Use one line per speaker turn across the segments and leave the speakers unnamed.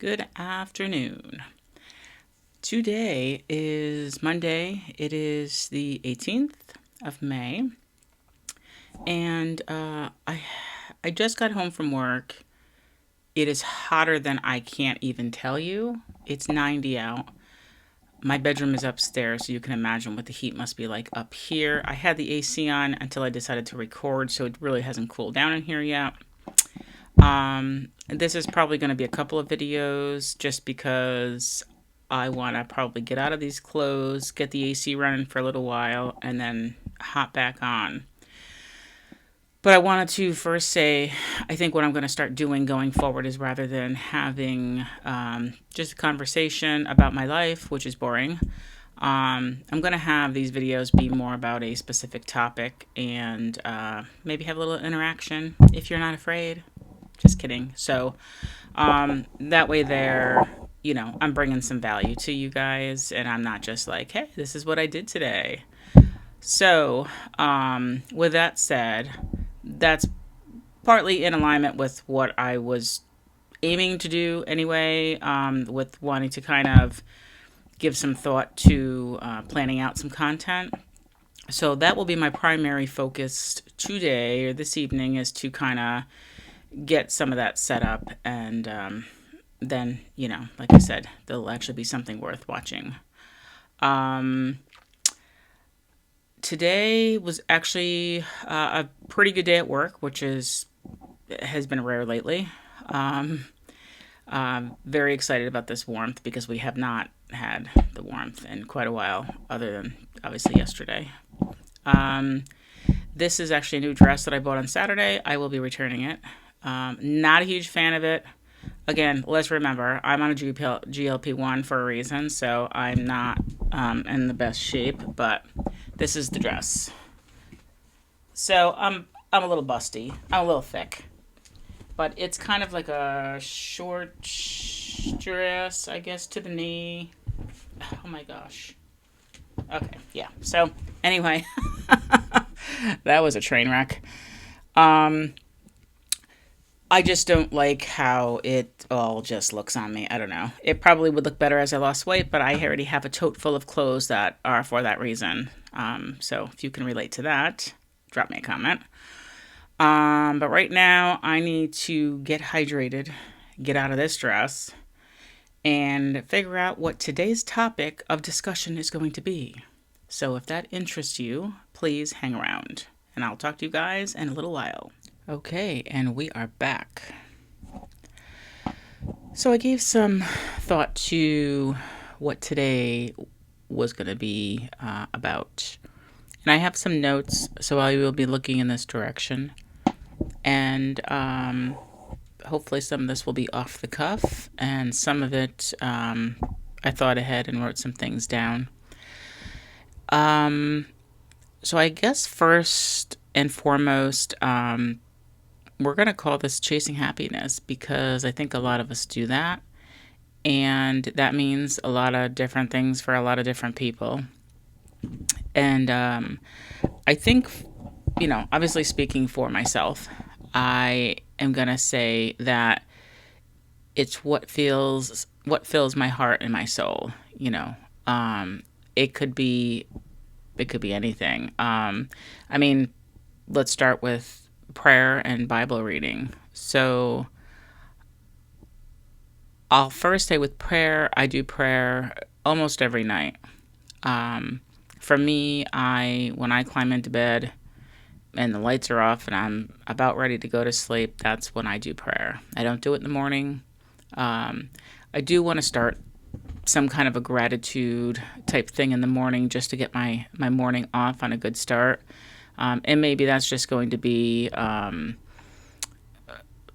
Good afternoon. Today is Monday. It is the 18th of May, and I just got home from work. It is hotter than I can't even tell you. It's 90 out. My bedroom is upstairs, so you can imagine what the heat must be like up here. I had the AC on until I decided to record, so it really hasn't cooled down in here yet. This is probably going to be a couple of videos just because I want to probably get out of these clothes, get the AC running for a little while, and then hop back on. But I wanted to first say, I think what I'm going to start doing going forward is rather than having just a conversation about my life, which is boring, I'm going to have these videos be more about a specific topic and maybe have a little interaction if you're not afraid. Just kidding. So that way I'm bringing some value to you guys and I'm not just like, hey, this is what I did today. So with that said, that's partly in alignment with what I was aiming to do anyway, with wanting to kind of give some thought to planning out some content. So that will be my primary focus today or this evening, is to kind of get some of that set up, and then, like I said, there'll actually be something worth watching. Today was actually a pretty good day at work, which has been rare lately. Very excited about this warmth because we have not had the warmth in quite a while, other than obviously yesterday. This is actually a new dress that I bought on Saturday. I will be returning it. Not a huge fan of it. Again, let's remember, I'm on a GLP-1 for a reason, so I'm not in the best shape, but this is the dress. So I'm a little busty. I'm a little thick. But it's kind of like a short dress, I guess, to the knee. Oh my gosh. Okay, yeah. So, anyway, that was a train wreck. I just don't like how it all just looks on me. I don't know. It probably would look better as I lost weight, but I already have a tote full of clothes that are for that reason. So if you can relate to that, drop me a comment. But right now, I need to get hydrated, get out of this dress, and figure out what today's topic of discussion is going to be. So if that interests you, please hang around, and I'll talk to you guys in a little while. Okay, and we are back. So I gave some thought to what today was going to be about. And I have some notes, so I will be looking in this direction. And hopefully some of this will be off the cuff, and some of it I thought ahead and wrote some things down. So I guess first and foremost, we're going to call this chasing happiness, because I think a lot of us do that. And that means a lot of different things for a lot of different people. And I think, obviously speaking for myself, I am going to say that it's what fills my heart and my soul. It could be anything. Let's start with prayer and Bible reading. So I'll first say with prayer, I do prayer almost every night. For me, when I climb into bed and the lights are off and I'm about ready to go to sleep, that's when I do prayer. I don't do it in the morning. I do want to start some kind of a gratitude type thing in the morning, just to get my morning off on a good start. And maybe that's just going to be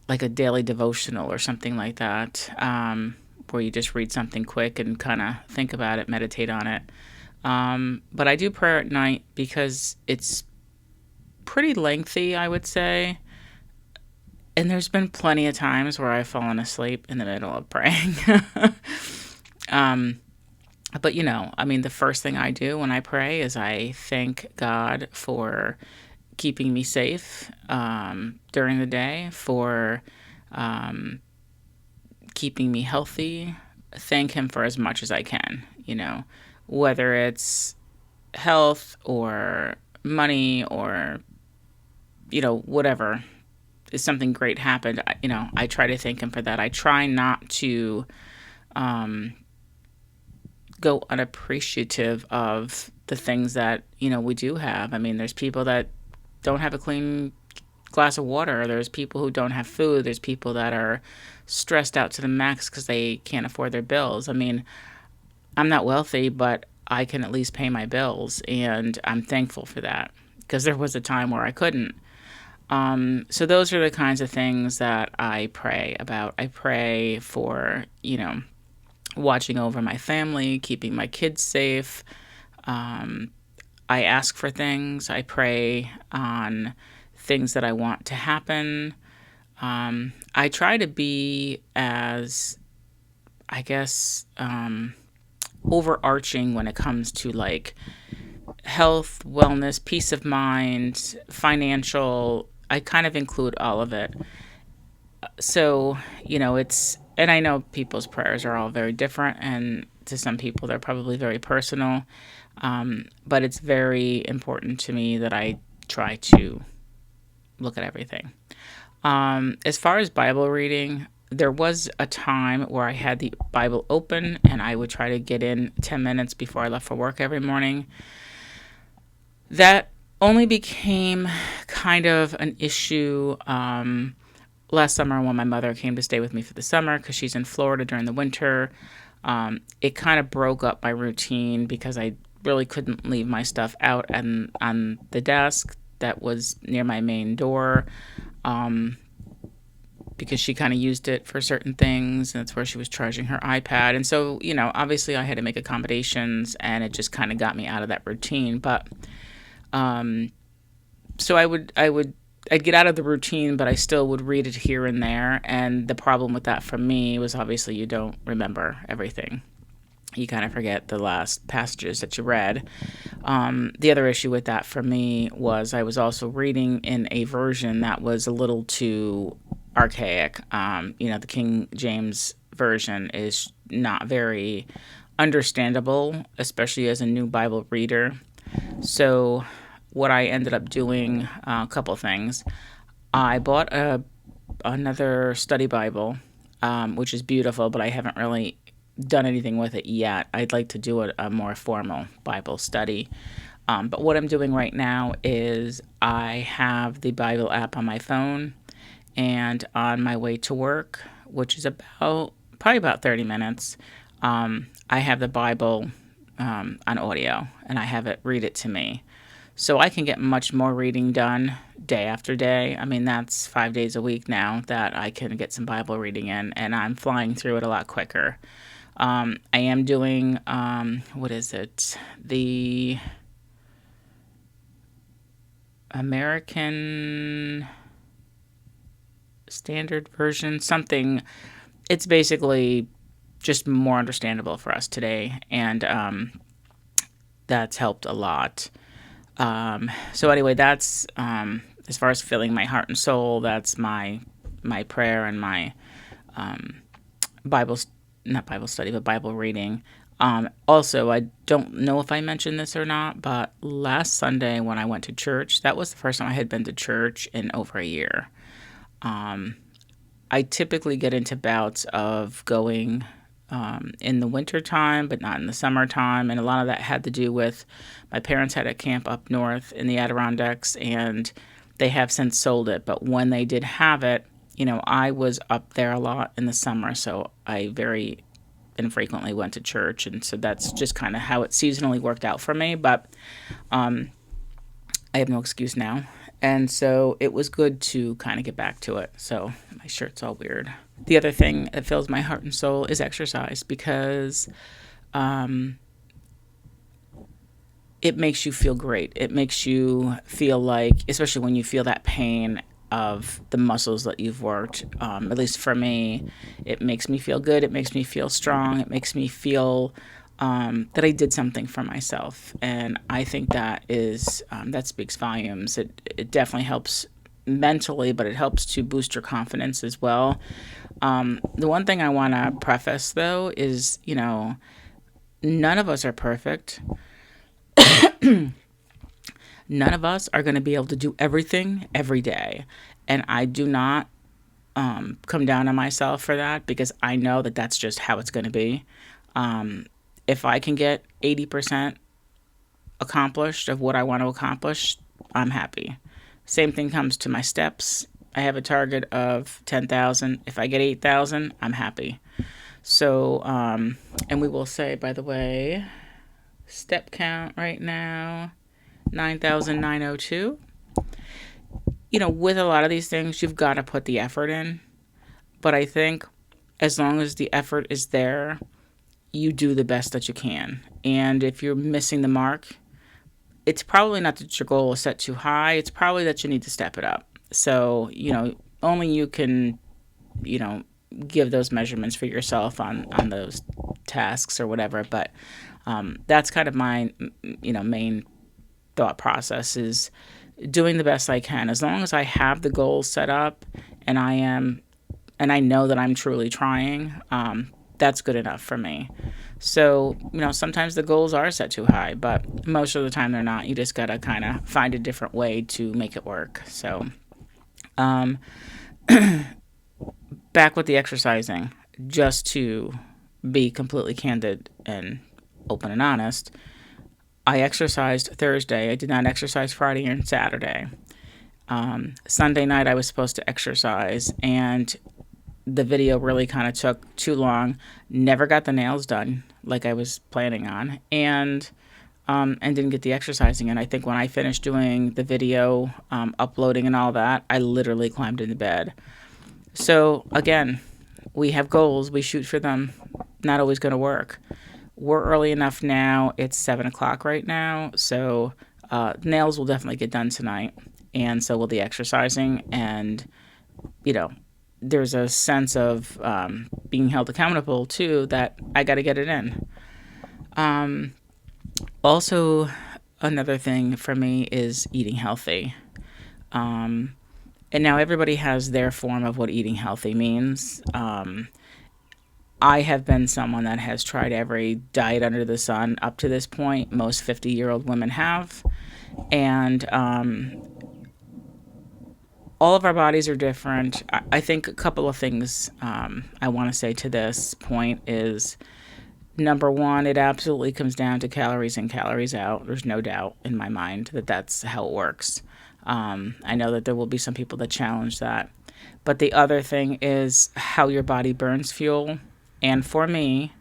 like a daily devotional or something like that, where you just read something quick and kind of think about it, meditate on it. But I do prayer at night because it's pretty lengthy, I would say. And there's been plenty of times where I've fallen asleep in the middle of praying. But the first thing I do when I pray is I thank God for keeping me safe during the day, for keeping me healthy, thank him for as much as I can, whether it's health or money or, whatever. If something great happened, I try to thank him for that. I try not to go unappreciative of the things that, we do have. I mean, there's people that don't have a clean glass of water. There's people who don't have food. There's people that are stressed out to the max because they can't afford their bills. I mean, I'm not wealthy, but I can at least pay my bills, and I'm thankful for that because there was a time where I couldn't. So those are the kinds of things that I pray about. I pray for, watching over my family, keeping my kids safe. I ask for things. I pray on things that I want to happen. I try to be as, I guess, overarching when it comes to like health, wellness, peace of mind, financial. I kind of include all of it. So, and I know people's prayers are all very different, and to some people they're probably very personal. But it's very important to me that I try to look at everything. As far as Bible reading, there was a time where I had the Bible open and I would try to get in 10 minutes before I left for work every morning. That only became kind of an issue last summer when my mother came to stay with me for the summer because she's in Florida during the winter. It kind of broke up my routine because I really couldn't leave my stuff out on the desk that was near my main door. Because she kind of used it for certain things, and that's where she was charging her iPad. And so, obviously I had to make accommodations, and it just kind of got me out of that routine. But so I'd get out of the routine, but I still would read it here and there. And the problem with that for me was obviously you don't remember everything. You kind of forget the last passages that you read. The other issue with that for me was I was also reading in a version that was a little too archaic. The King James version is not very understandable, especially as a new Bible reader. So what I ended up doing, a couple things. I bought another study Bible, which is beautiful, but I haven't really done anything with it yet. I'd like to do a more formal Bible study. But what I'm doing right now is I have the Bible app on my phone, and on my way to work, which is probably about 30 minutes, I have the Bible on audio, and I have it read it to me. So I can get much more reading done day after day. I mean, that's 5 days a week now that I can get some Bible reading in, and I'm flying through it a lot quicker. I am doing, the American Standard Version, something. It's basically just more understandable for us today, and that's helped a lot. So anyway, that's as far as filling my heart and soul. That's my prayer and my not Bible study, but Bible reading. Also, I don't know if I mentioned this or not, but last Sunday when I went to church, that was the first time I had been to church in over a year. I typically get into bouts of going in the winter time, but not in the summertime. And a lot of that had to do with my parents had a camp up north in the Adirondacks, and they have since sold it. But when they did have it, I was up there a lot in the summer, so I very infrequently went to church. And so that's just kind of how it seasonally worked out for me. But I have no excuse now. And so it was good to kind of get back to it. So my shirt's all weird. The other thing that fills my heart and soul is exercise, because it makes you feel great. It makes you feel like, especially when you feel that pain of the muscles that you've worked, at least for me, it makes me feel good. It makes me feel strong. It makes me feel that I did something for myself. And I think that speaks volumes. It definitely helps mentally, but it helps to boost your confidence as well. The one thing I want to preface, though, is, none of us are perfect. None of us are going to be able to do everything every day. And I do not come down on myself for that, because I know that that's just how it's going to be. If I can get 80% accomplished of what I want to accomplish, I'm happy. Same thing comes to my steps. I have a target of 10,000. If I get 8,000, I'm happy. So, and we will say, by the way, step count right now, 9,902. With a lot of these things, you've got to put the effort in. But I think as long as the effort is there, you do the best that you can. And if you're missing the mark, it's probably not that your goal is set too high. It's probably that you need to step it up. So, only you can, give those measurements for yourself on those tasks or whatever. But that's kind of my, main thought process, is doing the best I can. As long as I have the goals set up and I know that I'm truly trying, that's good enough for me. So, sometimes the goals are set too high, but most of the time they're not. You just got to kind of find a different way to make it work. So, back with the exercising, just to be completely candid and open and honest, I exercised Thursday. I did not exercise Friday and Saturday. Sunday night I was supposed to exercise, and the video really kind of took too long. Never got the nails done like I was planning on, and didn't get the exercising. And I think when I finished doing the video, uploading and all that, I literally climbed into bed. So again, we have goals, we shoot for them. Not always going to work. We're early enough now. It's 7:00 right now, so nails will definitely get done tonight, and so will the exercising. And there's a sense of being held accountable too, that I got to get it in. Also, another thing for me is eating healthy. And now everybody has their form of what eating healthy means. I have been someone that has tried every diet under the sun up to this point. Most 50-year-old women have. And all of our bodies are different. I think a couple of things I want to say to this point is, number one, it absolutely comes down to calories in, calories out. There's no doubt in my mind that that's how it works. I know that there will be some people that challenge that. But the other thing is how your body burns fuel. And for me,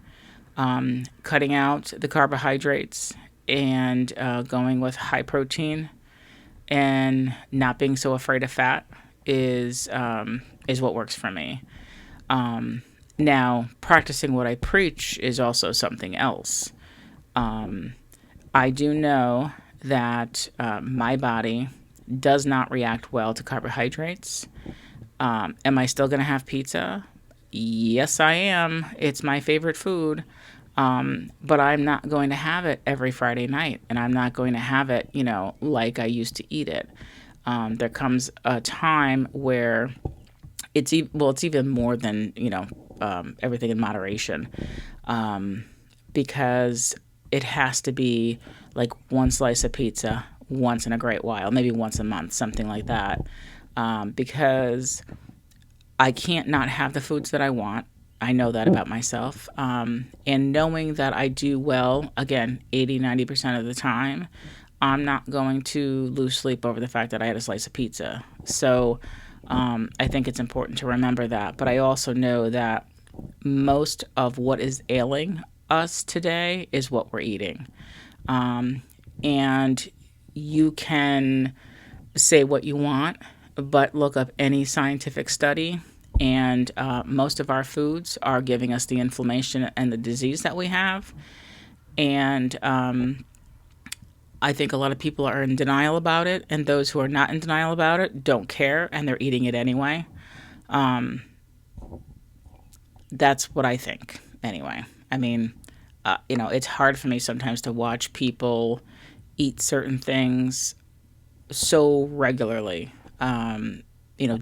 cutting out the carbohydrates and going with high protein and not being so afraid of fat is what works for me. Now, practicing what I preach is also something else. I do know that my body does not react well to carbohydrates. Am I still going to have pizza? Yes, I am. It's my favorite food. But I'm not going to have it every Friday night, and I'm not going to have it, like I used to eat it. There comes a time where it's even more than, everything in moderation, because it has to be like one slice of pizza once in a great while, maybe once a month, something like that, because I can't not have the foods that I want. I know that about myself. And knowing that I do well, again, 80-90% of the time, I'm not going to lose sleep over the fact that I had a slice of pizza. So I think it's important to remember that. But I also know that most of what is ailing us today is what we're eating. And you can say what you want, but look up any scientific study, and most of our foods are giving us the inflammation and the disease that we have. And I think a lot of people are in denial about it, and those who are not in denial about it don't care, and they're eating it anyway. That's what I think, anyway. I mean, it's hard for me sometimes to watch people eat certain things so regularly,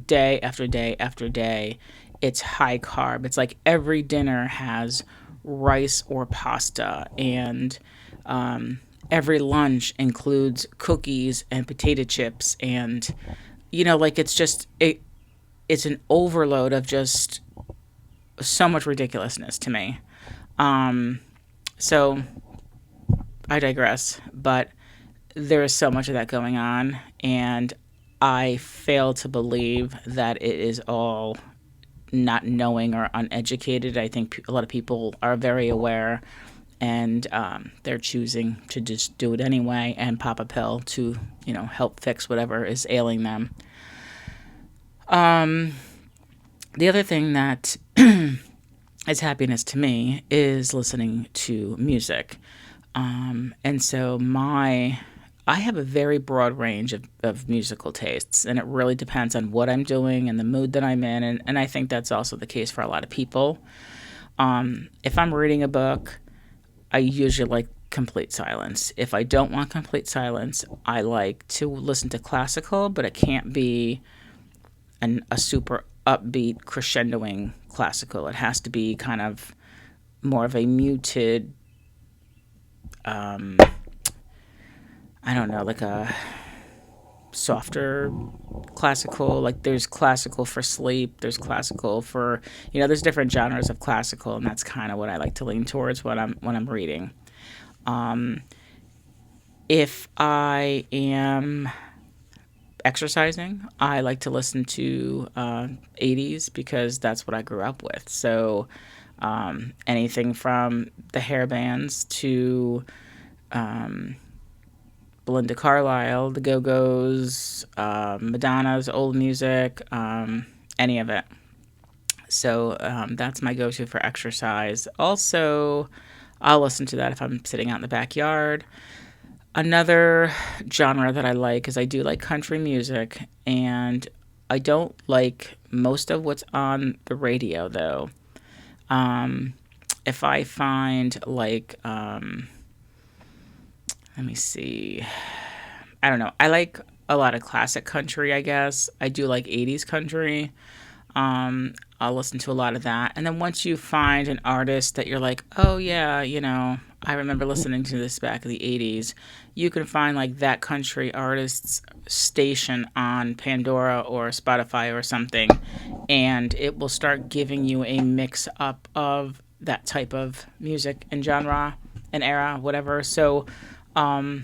day after day after day, it's high carb. It's like every dinner has rice or pasta, and every lunch includes cookies and potato chips, and like it's an overload of just so much ridiculousness to me. So I digress, but there is so much of that going on, and I fail to believe that it is all not knowing or uneducated. I think a lot of people are very aware, and they're choosing to just do it anyway and pop a pill to, help fix whatever is ailing them. The other thing that is happiness to me is listening to music. And so I have a very broad range of musical tastes, and it really depends on what I'm doing and the mood that I'm in. And I think that's also the case for a lot of people. If I'm reading a book, I usually like complete silence. If I don't want complete silence, I like to listen to classical, but it can't be a super upbeat crescendoing classical. It has to be kind of more of a muted, I don't know, like a softer classical. Like there's classical for sleep, there's classical for, there's different genres of classical, and that's kind of what I like to lean towards when I'm reading. If I am exercising, I like to listen to 80s because that's what I grew up with. So anything from the hair bands to Belinda Carlisle, the Go-Go's, Madonna's old music, any of it. So that's my go-to for exercise. Also, I'll listen to that if I'm sitting out in the backyard. Another genre that I like is I do like country music, and I don't like most of what's on the radio, though. If I find like, let me see, I don't know. I like a lot of classic country, I guess. I do like 80s country. I'll listen to a lot of that. And then once you find an artist that you're like, oh yeah, I remember listening to this back in the 80s, you can find like that country artist's station on Pandora or Spotify or something, and it will start giving you a mix up of that type of music and genre and era, whatever. So, I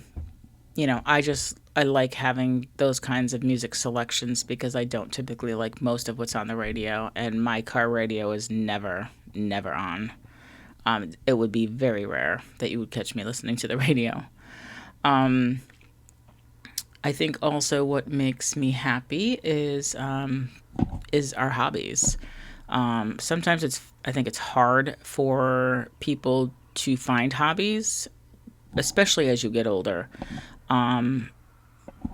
like having those kinds of music selections because I don't typically like most of what's on the radio, and my car radio is never on. It would be very rare that you would catch me listening to the radio. I think also what makes me happy is our hobbies. Sometimes I think it's hard for people to find hobbies, especially as you get older.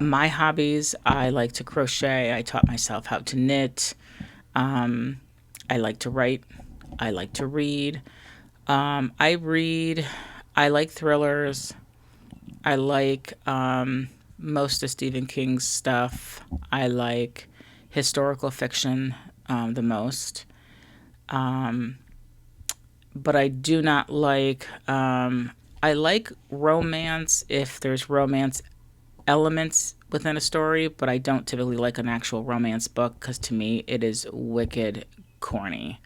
My hobbies, I like to crochet. I taught myself how to knit. I like to write. I like to read. I read. I like thrillers. I like most of Stephen King's stuff. I like historical fiction the most. But I do not like. I like romance if there's romance elements within a story, but I don't typically like an actual romance book because to me it is wicked corny.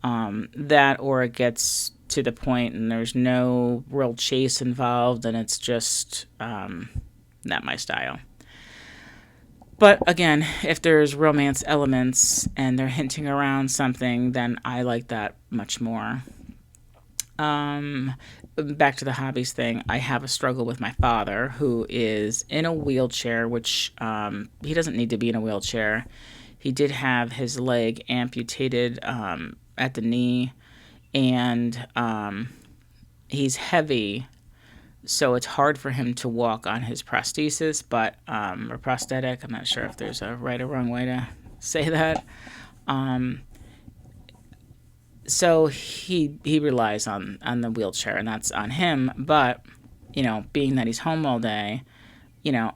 That or it gets to the point and there's no real chase involved and it's just not my style. But again, if there's romance elements and they're hinting around something, then I like that much more. Back to the hobbies thing, I have a struggle with my father who is in a wheelchair, which he doesn't need to be in a wheelchair. He did have his leg amputated at the knee, and he's heavy, so it's hard for him to walk on his prosthesis, or prosthetic. I'm not sure if there's a right or wrong way to say that. So he relies on the wheelchair, and that's on him. But, being that he's home all day,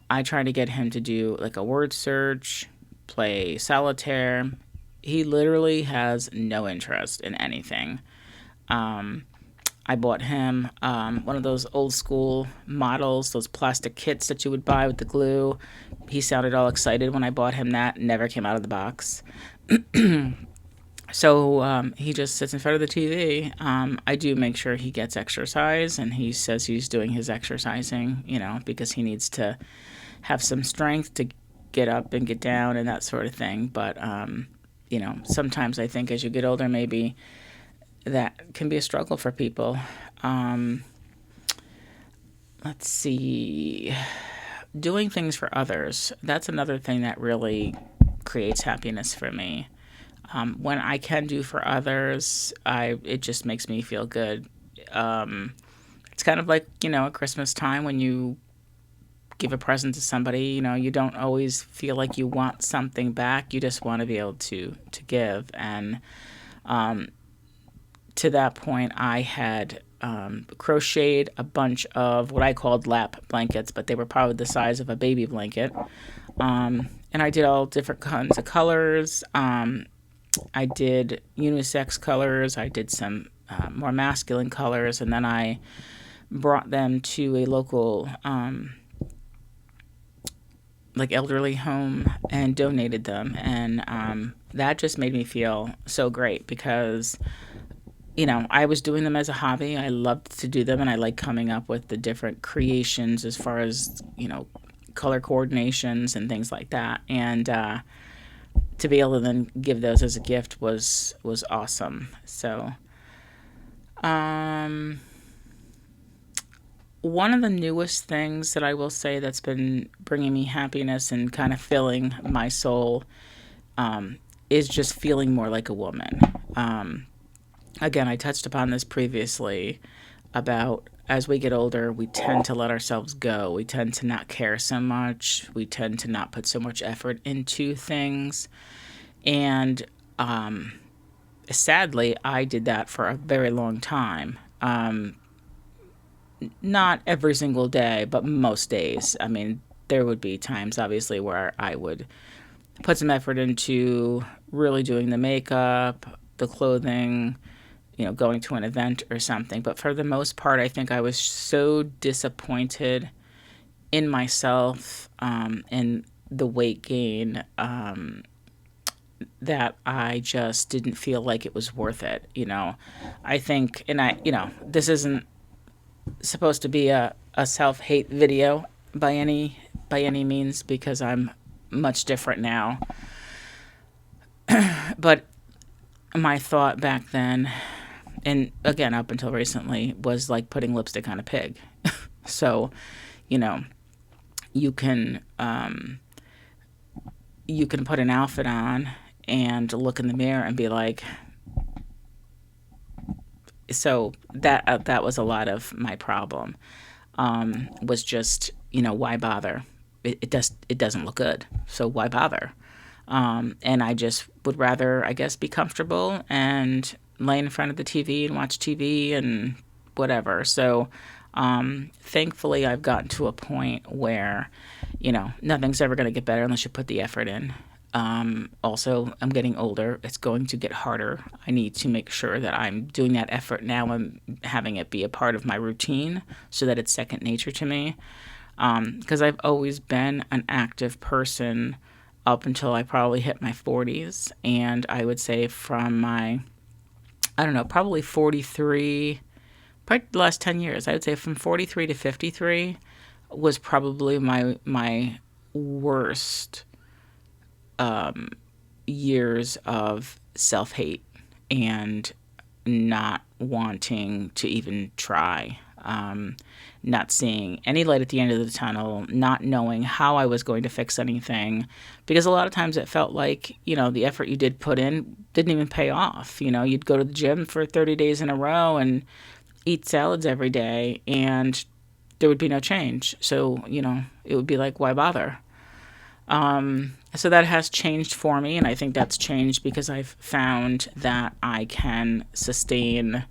I try to get him to do like a word search, play solitaire, He literally has no interest in anything. I bought him one of those old school models, those plastic kits that you would buy with the glue. He sounded all excited when I bought him that. Never came out of the box. So he just sits in front of the TV. I do make sure he gets exercise, and he says he's doing his exercising, because he needs to have some strength to get up and get down and that sort of thing. But, sometimes I think as you get older, maybe that can be a struggle for people. Let's see. Doing things for others, that's another thing that really creates happiness for me. When I can do for others, it just makes me feel good. It's kind of like, at Christmas time when you give a present to somebody, you don't always feel like you want something back. You just want to be able to give. And to that point, I had crocheted a bunch of what I called lap blankets, but they were probably the size of a baby blanket. And I did all different kinds of colors. I did unisex colors. I did some more masculine colors, and then I brought them to a local elderly home and donated them. And that just made me feel so great because, I was doing them as a hobby. I loved to do them, and I like coming up with the different creations as far as, color coordinations and things like that. And to be able to then give those as a gift was awesome. So, one of the newest things that I will say that's been bringing me happiness and kind of filling my soul is just feeling more like a woman. Again, I touched upon this previously about as we get older, we tend to let ourselves go. We tend to not care so much. We tend to not put so much effort into things. And sadly, I did that for a very long time. Not every single day, but most days. I mean, there would be times, obviously, where I would put some effort into really doing the makeup, the clothing, going to an event or something. But for the most part, I think I was so disappointed in myself and the weight gain that I just didn't feel like it was worth it. I think, and this isn't supposed to be a self-hate video by any means, because I'm much different now. But my thought back then, and again up until recently, was like putting lipstick on a pig. So, you can put an outfit on and look in the mirror and be like, so that was a lot of my problem. Was just, why bother? It doesn't look good, so why bother? And I just would rather, I guess, be comfortable and lay in front of the TV and watch TV and whatever. So thankfully, I've gotten to a point where, nothing's ever going to get better unless you put the effort in. Also, I'm getting older. It's going to get harder. I need to make sure that I'm doing that effort now and having it be a part of my routine so that it's second nature to me. Because I've always been an active person up until I probably hit my 40s. And I would say from my, probably 43, probably the last 10 years, I would say from 43 to 53 was probably my worst years of self-hate and not wanting to even try, not seeing any light at the end of the tunnel, not knowing how I was going to fix anything, because a lot of times it felt like, the effort you did put in didn't even pay off. You'd go to the gym for 30 days in a row and eat salads every day, and there would be no change. So, it would be like, why bother? So that has changed for me, and I think that's changed because I've found that I can sustain,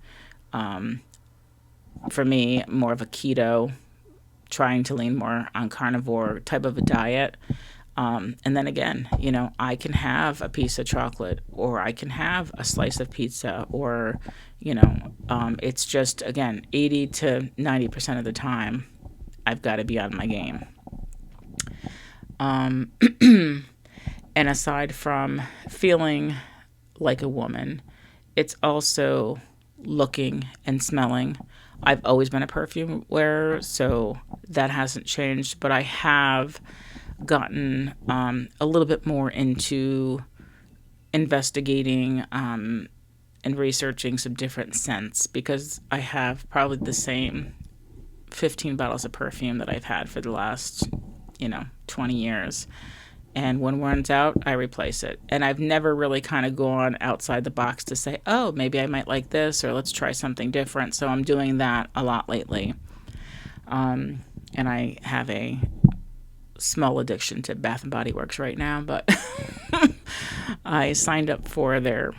for me, more of a keto, trying to lean more on carnivore type of a diet, And then again, I can have a piece of chocolate, or I can have a slice of pizza, or, it's just, again, 80 to 90% of the time, I've got to be on my game. And aside from feeling like a woman, it's also looking and smelling. I've always been a perfume wearer, so that hasn't changed, but I have gotten a little bit more into investigating and researching some different scents, because I have probably the same 15 bottles of perfume that I've had for the last 20 years. And when one runs out, I replace it. And I've never really kind of gone outside the box to say, oh, maybe I might like this, or let's try something different. So I'm doing that a lot lately. And I have a small addiction to Bath and Body Works right now, but I signed up for their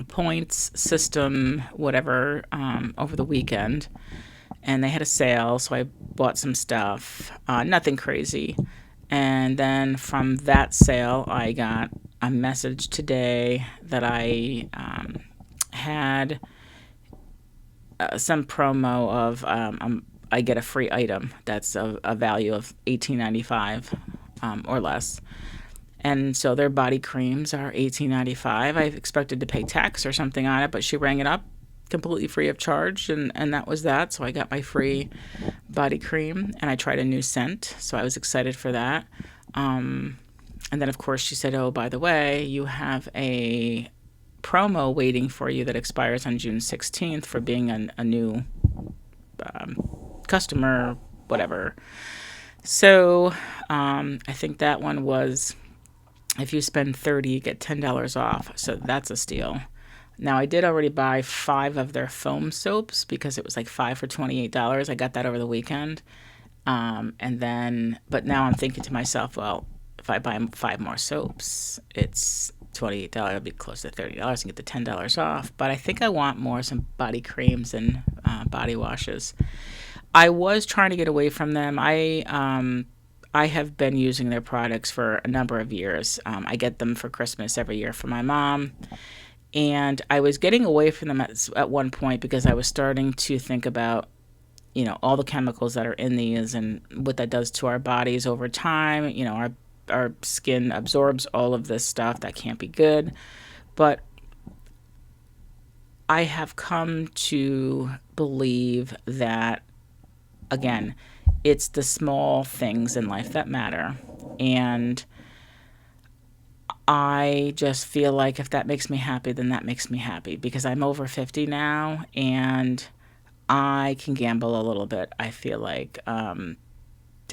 points system, whatever, over the weekend. And they had a sale, so I bought some stuff. Nothing crazy. And then from that sale, I got a message today that I had some promo of I get a free item that's a value of $18.95 or less. And so their body creams are $18.95. I expected to pay tax or something on it, but she rang it up completely free of charge, and that was that. So I got my free body cream, and I tried a new scent, so I was excited for that. And then, of course, she said, oh, by the way, you have a promo waiting for you that expires on June 16th for being a new customer, whatever. So I think that one was, if you spend $30, you get $10 off. So that's a steal. Now, I did already buy 5 of their foam soaps because it was like 5 for $28. I got that over the weekend. But now I'm thinking to myself, well, if I buy 5 more soaps, it's $28. It'll be close to $30 and get the $10 off. But I think I want some body creams and body washes. I was trying to get away from them. I have been using their products for a number of years. I get them for Christmas every year for my mom. And I was getting away from them at one point because I was starting to think about, all the chemicals that are in these and what that does to our bodies over time. Our skin absorbs all of this stuff. That can't be good. But I have come to believe that, again, it's the small things in life that matter. And I just feel like if that makes me happy, then that makes me happy, because I'm over 50 now and I can gamble a little bit, I feel like, to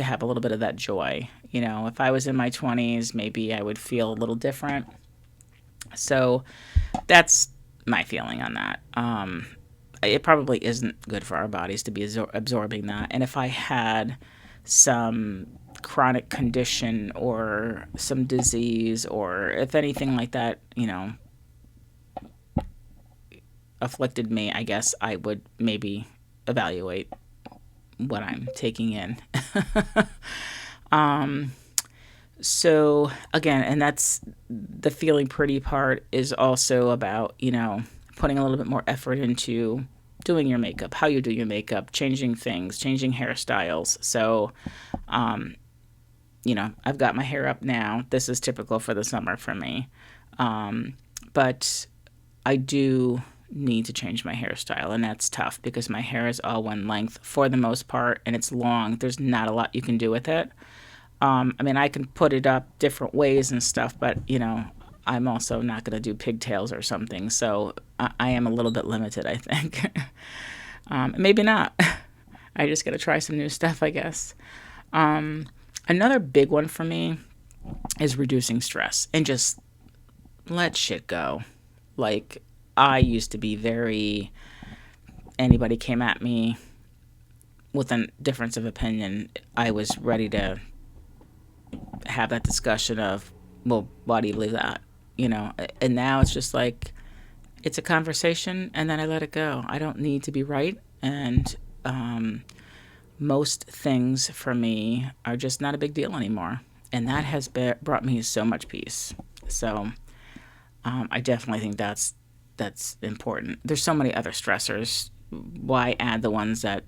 have a little bit of that joy. If I was in my 20s, maybe I would feel a little different. So that's my feeling on that. It probably isn't good for our bodies to be absorbing that. And if I had some chronic condition or some disease, or if anything like that, afflicted me, I guess I would maybe evaluate what I'm taking in. So again, and that's the feeling pretty part, is also about, putting a little bit more effort into doing your makeup, how you do your makeup, changing things, changing hairstyles. So, I've got my hair up now. This is typical for the summer for me. But I do need to change my hairstyle, and that's tough because my hair is all one length for the most part, and it's long. There's not a lot you can do with it. I can put it up different ways and stuff, but, I'm also not going to do pigtails or something. So I am a little bit limited, I think. Maybe not. I just got to try some new stuff, I guess. Another big one for me is reducing stress and just let shit go. Like, I used to be anybody came at me with a difference of opinion, I was ready to have that discussion of, well, why do you believe that? And now it's just like, it's a conversation, and then I let it go. I don't need to be right. And most things for me are just not a big deal anymore. And that has brought me so much peace. So I definitely think that's important. There's so many other stressors. Why add the ones that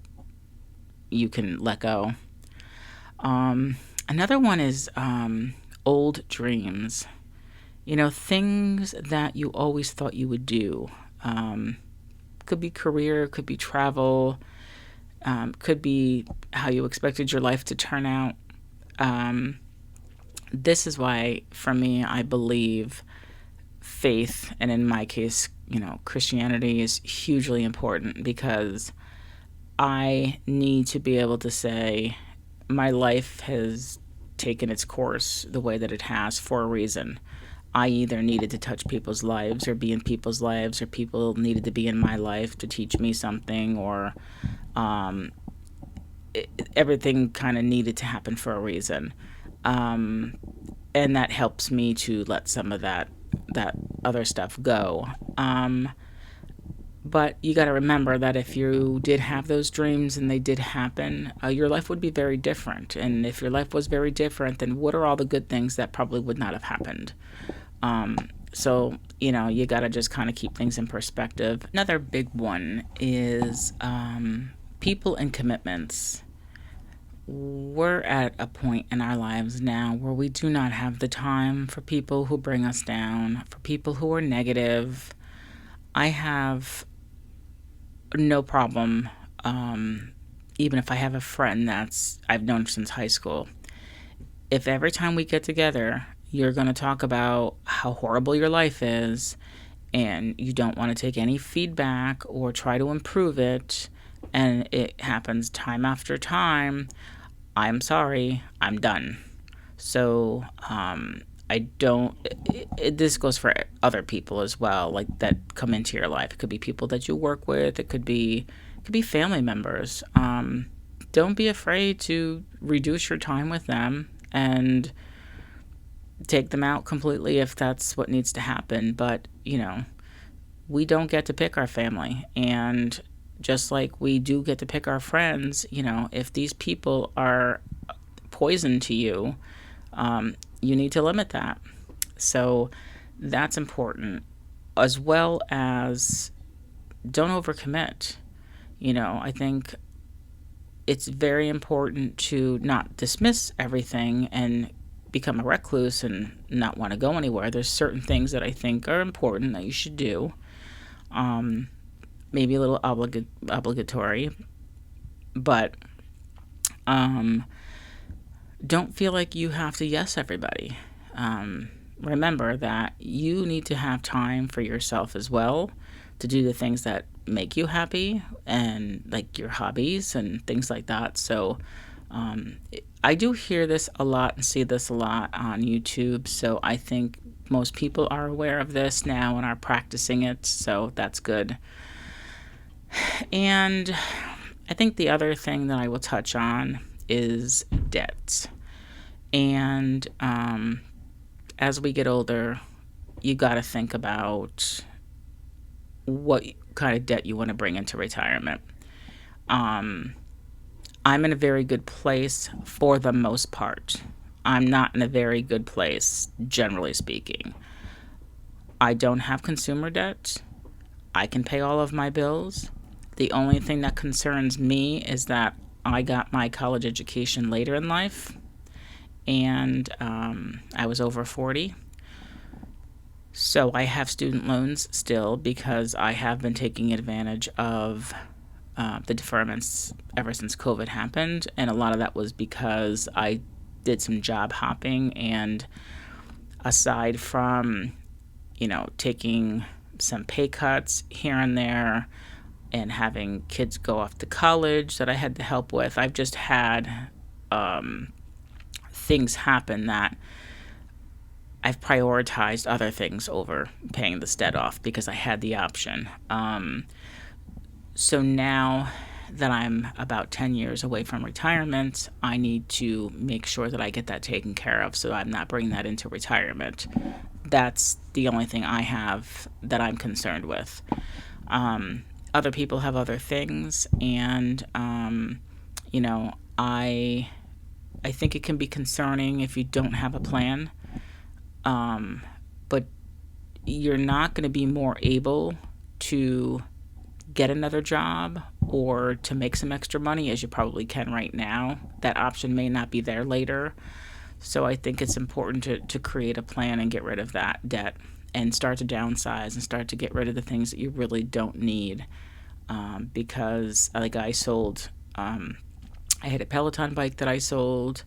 you can let go? Another one is old dreams. Things that you always thought you would do. Could be career, could be travel, could be how you expected your life to turn out. This is why, for me, I believe faith, and in my case, Christianity is hugely important, because I need to be able to say my life has taken its course the way that it has for a reason. I either needed to touch people's lives or be in people's lives, or people needed to be in my life to teach me something, or everything kind of needed to happen for a reason. And that helps me to let some of that other stuff go. But you got to remember that if you did have those dreams and they did happen, your life would be very different. And if your life was very different, then what are all the good things that probably would not have happened? So, you got to just kind of keep things in perspective. Another big one is people and commitments. We're at a point in our lives now where we do not have the time for people who bring us down, for people who are negative. I have no problem, even if I have a friend I've known since high school. If every time we get together, you're going to talk about how horrible your life is, and you don't want to take any feedback or try to improve it, and it happens time after time, I'm sorry, I'm done. So, I don't. This goes for other people as well, like that come into your life. It could be people that you work with. It could be family members. Don't be afraid to reduce your time with them and take them out completely if that's what needs to happen. But we don't get to pick our family, and just like we do get to pick our friends, if these people are poison to you, you need to limit that. So that's important, as well as don't overcommit. I think it's very important to not dismiss everything and become a recluse and not want to go anywhere. There's certain things that I think are important that you should do. Maybe a little obligatory, but don't feel like you have to yes everybody. Remember that you need to have time for yourself as well, to do the things that make you happy, and like your hobbies and things like that. So I do hear this a lot and see this a lot on YouTube. So I think most people are aware of this now and are practicing it. So that's good. And I think the other thing that I will touch on is debt. And as we get older, you got to think about what kind of debt you want to bring into retirement. I'm in a very good place for the most part. I'm not in a very good place, generally speaking. I don't have consumer debt. I can pay all of my bills. The only thing that concerns me is that I got my college education later in life, and I was over 40. So I have student loans still, because I have been taking advantage of the deferments ever since COVID happened. And a lot of that was because I did some job hopping, and aside from, taking some pay cuts here and there and having kids go off to college that I had to help with, I've just had things happen that I've prioritized other things over paying this debt off, because I had the option. So now that I'm about 10 years away from retirement, I need to make sure that I get that taken care of, so I'm not bringing that into retirement. That's the only thing I have that I'm concerned with. Other people have other things, and, I I think it can be concerning if you don't have a plan. But you're not going to be more able to get another job or to make some extra money as you probably can right now. That option may not be there later. So I think it's important to create a plan and get rid of that debt and start to downsize and start to get rid of the things that you really don't need. Because like I sold, I had a Peloton bike that I sold.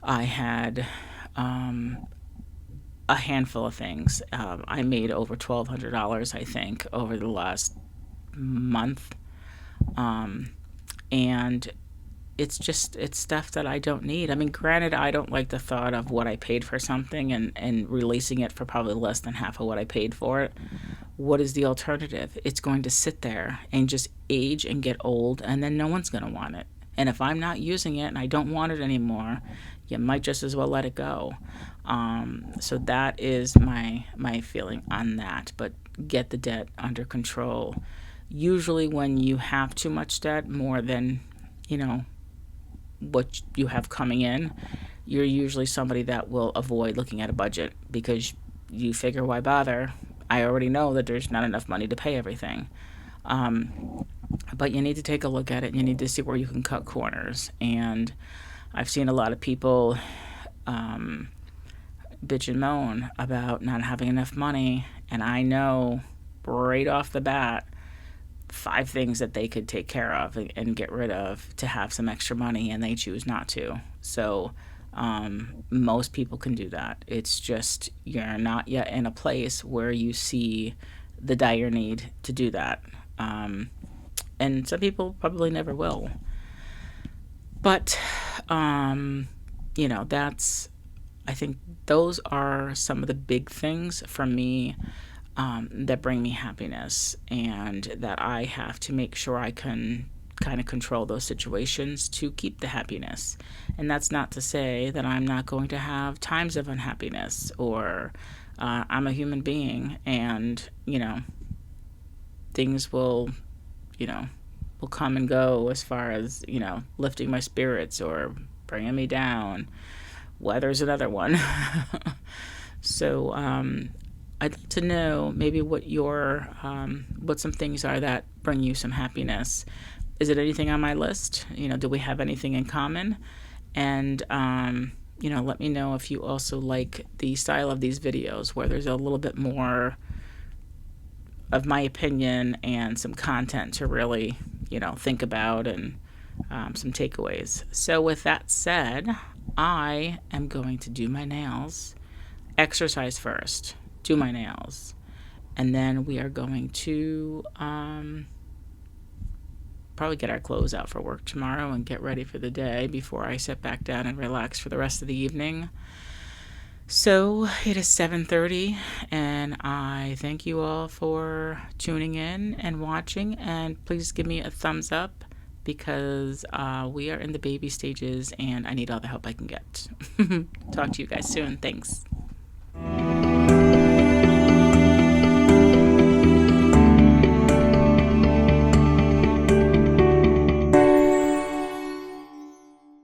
I had a handful of things. I made over $1,200, I think, over the last month. And it's stuff that I don't need. I mean, granted, I don't like the thought of what I paid for something and releasing it for probably less than half of what I paid for it. What is the alternative? It's going to sit there and just age and get old, and then no one's going to want it. And if I'm not using it and I don't want it anymore, you might just as well let it go. So that is my feeling on that. But get the debt under control. Usually when you have too much debt, more than, what you have coming in, you're usually somebody that will avoid looking at a budget because you figure, why bother? I already know that there's not enough money to pay everything. But you need to take a look at it, and you need to see where you can cut corners. And I've seen a lot of people bitch and moan about not having enough money, and I know right off the bat 5 things that they could take care of and get rid of to have some extra money, and they choose not to. So most people can do that. It's just you're not yet in a place where you see the dire need to do that. And some people probably never will. But, that's, I think those are some of the big things for me that bring me happiness, and that I have to make sure I can kind of control those situations to keep the happiness. And that's not to say that I'm not going to have times of unhappiness, or I'm a human being, and, things will come and go as far as, lifting my spirits or bringing me down. Weather's another one. So I'd like to know maybe what some things are that bring you some happiness. Is it anything on my list? Do we have anything in common? And, let me know if you also like the style of these videos where there's a little bit more of my opinion and some content to really, think about, and some takeaways. So with that said, I am going to do my nails, exercise first, do my nails, and then we are going to probably get our clothes out for work tomorrow and get ready for the day before I sit back down and relax for the rest of the evening. So it is 7:30, and I thank you all for tuning in and watching, and please give me a thumbs up because we are in the baby stages and I need all the help I can get. Talk to you guys soon. Thanks.